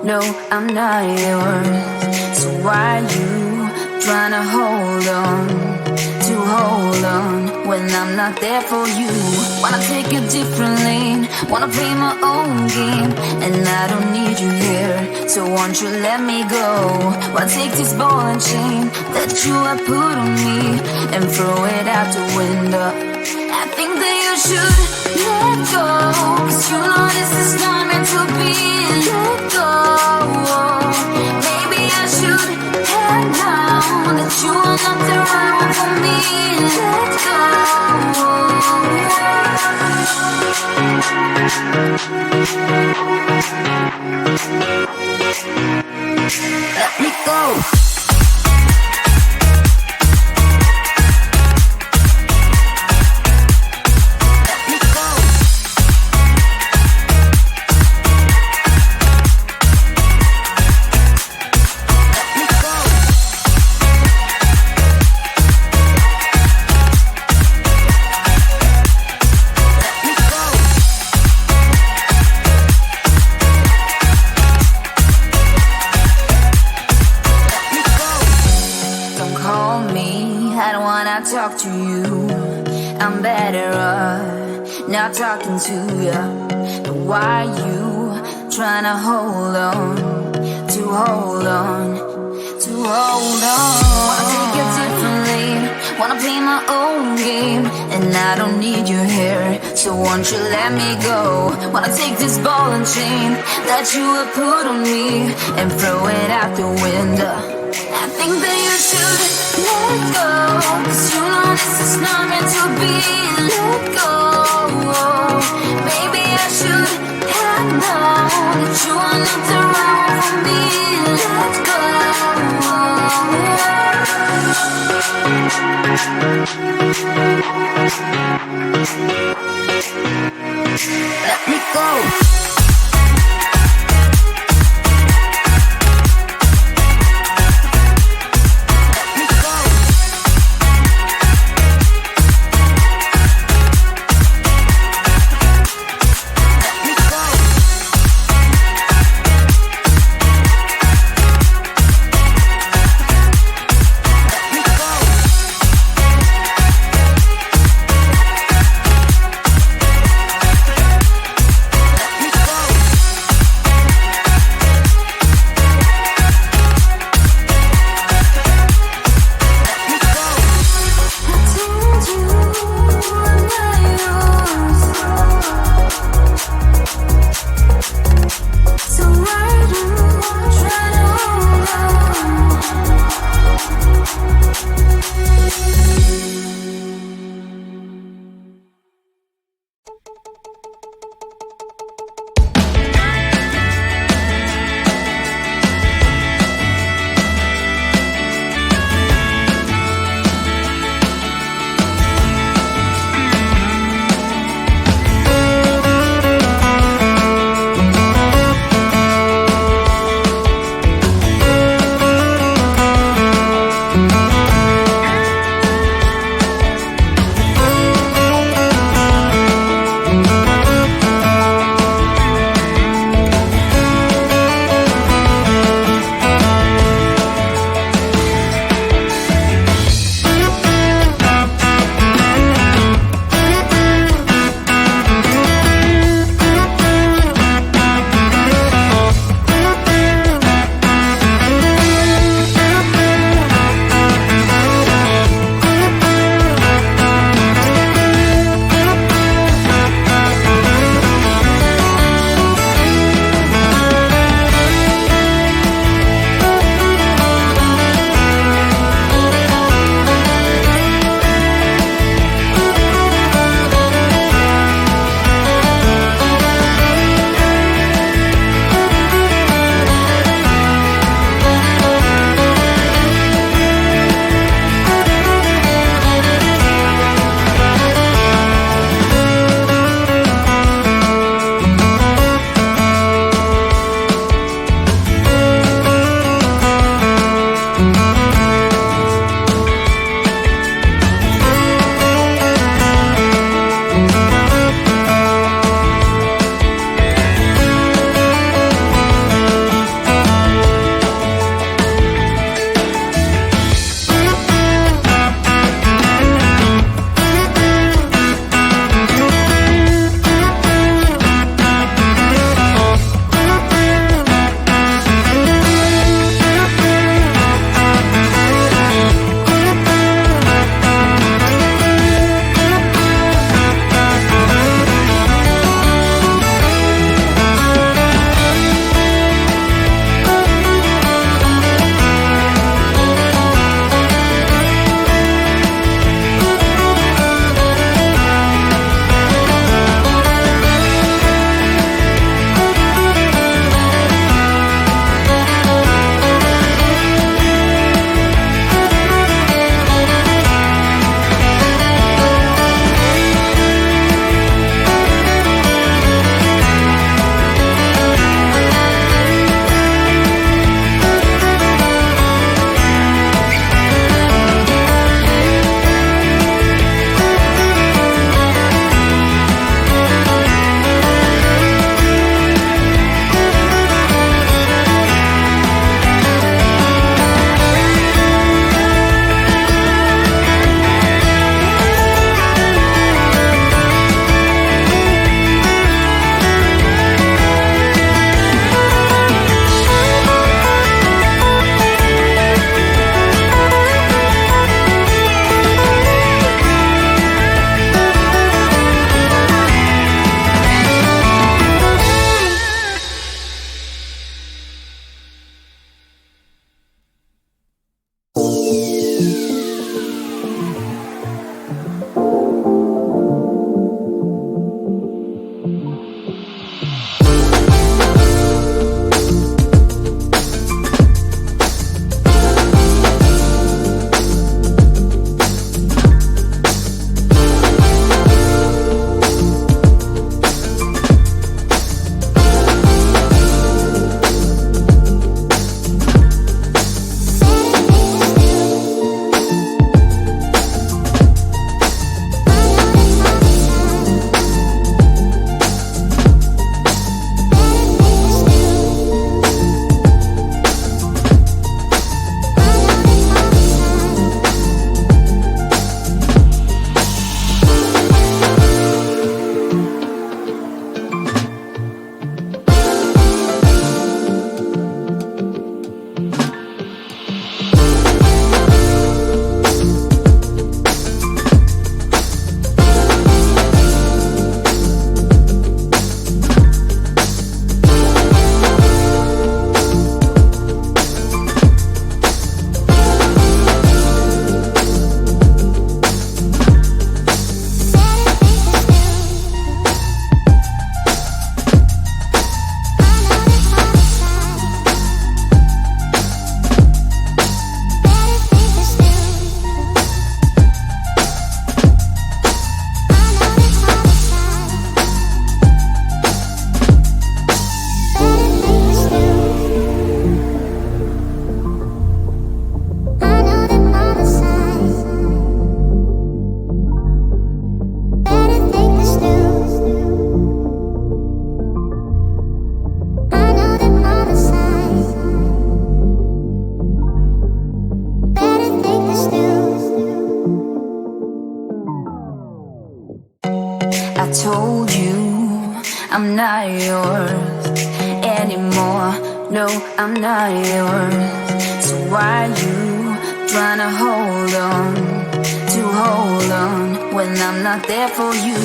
No, I'm not yours. So why you trying to hold on when I'm not there for you? Wanna take a different lane, wanna play my own game, and I don't need you here, so won't you let me go? Wanna take this ball and chain that you have put on me and throw it out the window. I think that you should let go, 'cause you know this is not meant to be. Let go. Maybe I should have known that you are not the right one for me. Let go. Let me go. Talk to you, I'm better off not talking to you. But why you trying to hold on? Wanna take a different lane, wanna play my own game, and I don't need you here, so won't you let me go? Wanna take this ball and chain that you have put on me and throw it out the window. I think that you should let go, 'cause you know this is not meant to be. Let go. Maybe I should have known that you are not the right one for me. Let go. Let me go. know I'm not yours. So why you trying to hold on when I'm not there for you?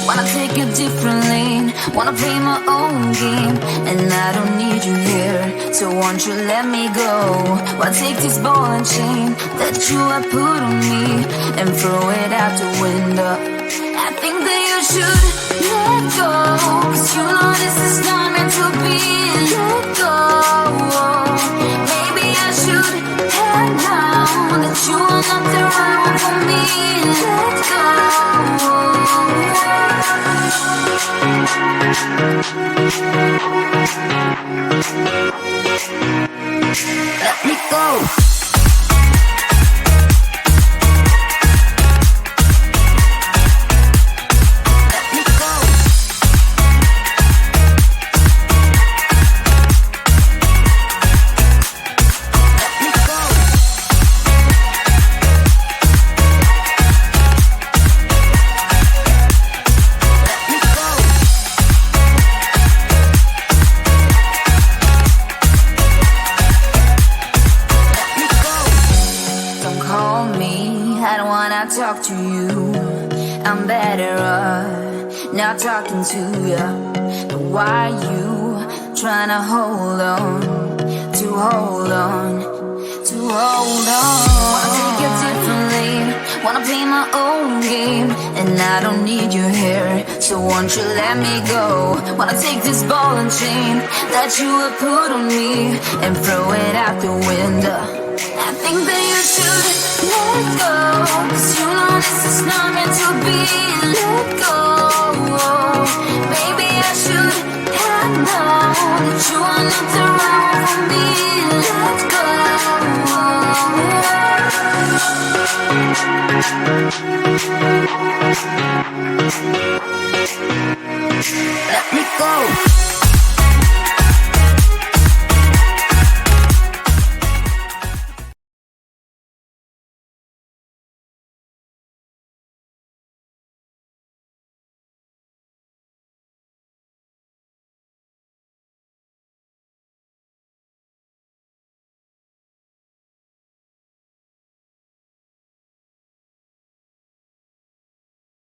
Wanna take a different lane, wanna play my own game, and I don't need you here, so won't you let me go? Wanna take this ball and chain that you have put on me and throw it out the window. I think that you should let go, 'cause you know this is not meant to be. Let go. Maybe I should have known that you are not the right one for me. Let go. Let me go. Talk to you, I'm better off not talking to you. But why you trying to hold on? Wanna take a different lane, wanna play my own game, and I don't need you here, so won't you let me go? Wanna take this ball and chain that you have put on me and throw it out the window. I think that you should let go, 'cause you know this is not meant to be. Let go. Maybe I should have known that you are not the right one for me. Let go. Let me go.